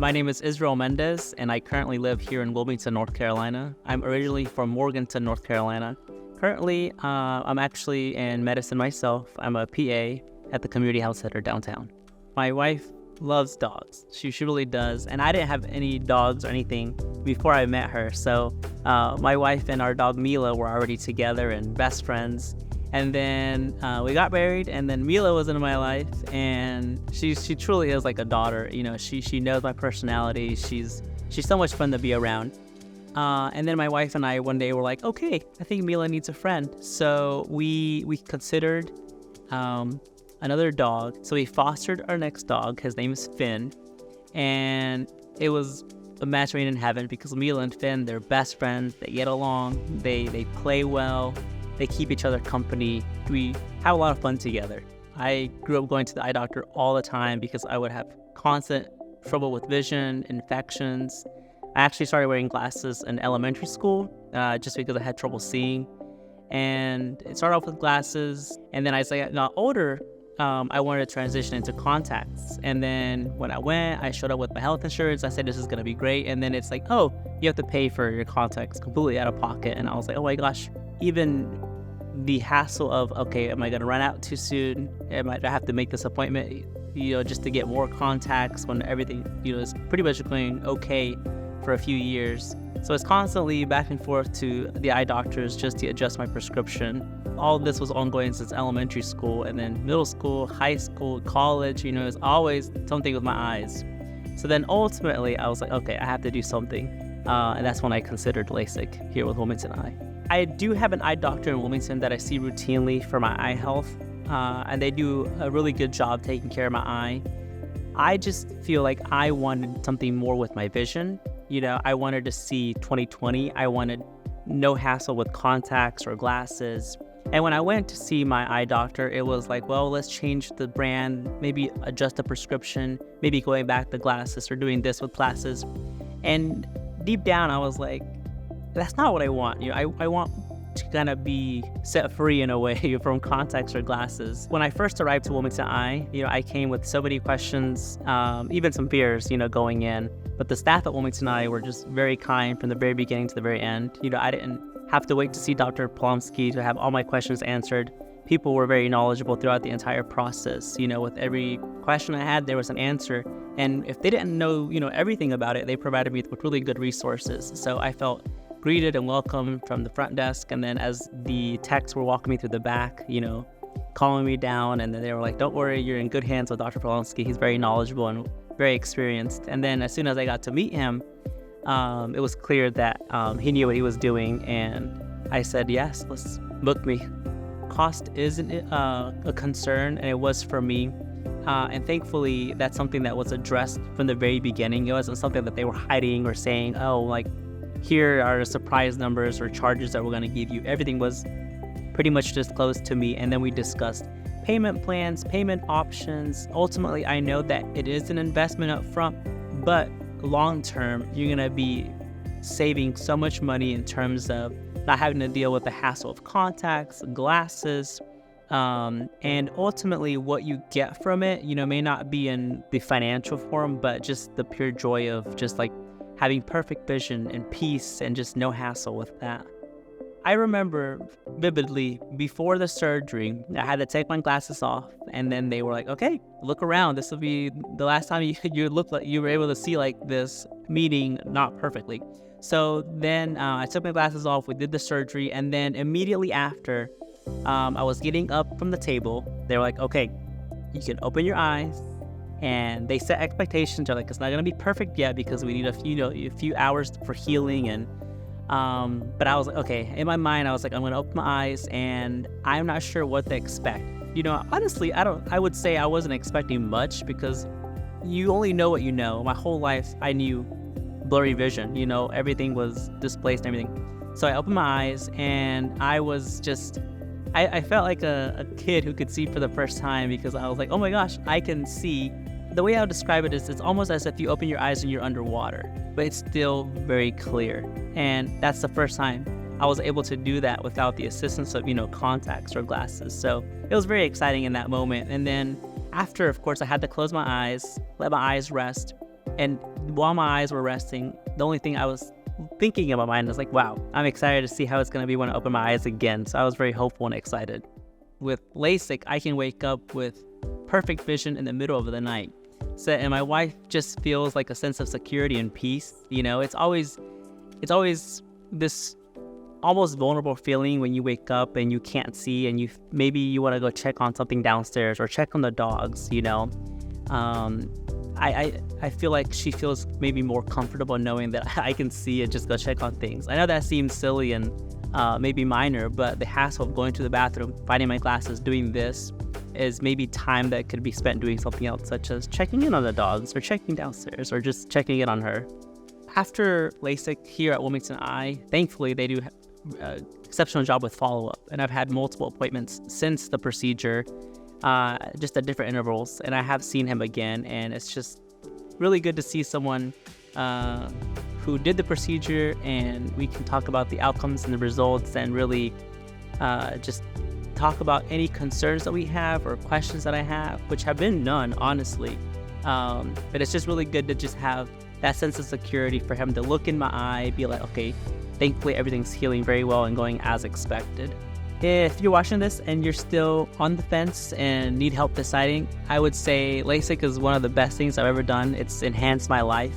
My name is Israel Mendez, and I currently live here in Wilmington, North Carolina. I'm originally from Morganton, North Carolina. Currently, I'm actually in medicine myself. I'm a PA at the community health center downtown. My wife loves dogs. She really does. And I didn't have any dogs or anything before I met her. So my wife and our dog Mila were already together and best friends. And then we got married, and then Mila was in my life, and she truly is like a daughter. You know, she knows my personality. She's so much fun to be around. And then my wife and I one day were like, okay, I think Mila needs a friend. So we considered another dog. So we fostered our next dog. His name is Finn, and it was a match made in heaven because Mila and Finn, they're best friends. They get along. They play well. They keep each other company. We have a lot of fun together. I grew up going to the eye doctor all the time because I would have constant trouble with vision, infections. I actually started wearing glasses in elementary school just because I had trouble seeing. And it started off with glasses. And then as I got older, I wanted to transition into contacts. And then when I went, I showed up with my health insurance. I said, this is going to be great. And then it's like, oh, you have to pay for your contacts completely out of pocket. And I was like, oh my gosh. Even the hassle of, okay, am I going to run out too soon? Am I have to make this appointment, just to get more contacts when everything, is pretty much going okay for a few years. So it's constantly back and forth to the eye doctors just to adjust my prescription. All of this was ongoing since elementary school, and then middle school, high school, college, it's always something with my eyes. So then ultimately I was like, okay, I have to do something. And that's when I considered LASIK here with Wilmington Eye. I do have an eye doctor in Wilmington that I see routinely for my eye health, and they do a really good job taking care of my eye. I just feel like I wanted something more with my vision. I wanted to see 20/20. I wanted no hassle with contacts or glasses. And when I went to see my eye doctor, it was like, well, let's change the brand, maybe adjust the prescription, maybe going back to glasses or doing this with glasses. And deep down, I was like, that's not what I want. I want to kind of be set free in a way from contacts or glasses. When I first arrived to Wilmington Eye, I came with so many questions, even some fears, going in. But the staff at Wilmington Eye were just very kind from the very beginning to the very end. I didn't have to wait to see Dr. Plomsky to have all my questions answered. People were very knowledgeable throughout the entire process. With every question I had, there was an answer. And if they didn't know, everything about it, they provided me with really good resources. So I felt greeted and welcomed from the front desk, and then as the techs were walking me through the back, calming me down, and then they were like, don't worry, you're in good hands with Dr. Polonsky. He's very knowledgeable and very experienced. And then as soon as I got to meet him, it was clear that he knew what he was doing, and I said, yes, let's book me. Cost isn't a concern, and it was for me. And thankfully, that's something that was addressed from the very beginning. It wasn't something that they were hiding or saying, oh, like, here are the surprise numbers or charges that we're going to give you. Everything was pretty much disclosed to me, and then we discussed payment plans, payment options. Ultimately, I know that it is an investment up front, but long term, you're going to be saving so much money in terms of not having to deal with the hassle of contacts, glasses, and ultimately what you get from it, may not be in the financial form, but just the pure joy of just like having perfect vision and peace and just no hassle with that. I remember vividly before the surgery, I had to take my glasses off, and then they were like, okay, look around. This will be the last time you look like you were able to see like this, meeting not perfectly. So then I took my glasses off, we did the surgery, and then immediately after, I was getting up from the table. They were like, okay, you can open your eyes. And they set expectations. They're like, it's not going to be perfect yet because we need a few hours for healing. And but I was like, okay, in my mind, I was like, I'm going to open my eyes, and I'm not sure what to expect. Honestly, I would say I wasn't expecting much because you only know what you know. My whole life, I knew blurry vision, everything was displaced and everything. So I opened my eyes, and I was just, I felt like a kid who could see for the first time because I was like, oh my gosh, I can see. The way I would describe it is it's almost as if you open your eyes and you're underwater, but it's still very clear. And that's the first time I was able to do that without the assistance of, contacts or glasses. So it was very exciting in that moment. And then after, of course, I had to close my eyes, let my eyes rest. And while my eyes were resting, the only thing I was thinking in my mind was like, wow, I'm excited to see how it's going to be when I open my eyes again. So I was very hopeful and excited. With LASIK, I can wake up with perfect vision in the middle of the night. So, and my wife just feels like a sense of security and peace. It's always this almost vulnerable feeling when you wake up and you can't see, and maybe you want to go check on something downstairs or check on the dogs. I feel like she feels maybe more comfortable knowing that I can see and just go check on things. I know that seems silly and maybe minor, but the hassle of going to the bathroom, finding my glasses, doing this is maybe time that could be spent doing something else, such as checking in on the dogs or checking downstairs or just checking in on her. After LASIK here at Wilmington Eye, thankfully they do an exceptional job with follow-up, and I've had multiple appointments since the procedure, just at different intervals, and I have seen him again, and it's just really good to see someone who did the procedure, and we can talk about the outcomes and the results and really just talk about any concerns that we have or questions that I have, which have been none, honestly. But it's just really good to just have that sense of security for him to look in my eye, be like, okay, thankfully everything's healing very well and going as expected. If you're watching this and you're still on the fence and need help deciding, I would say LASIK is one of the best things I've ever done. It's enhanced my life.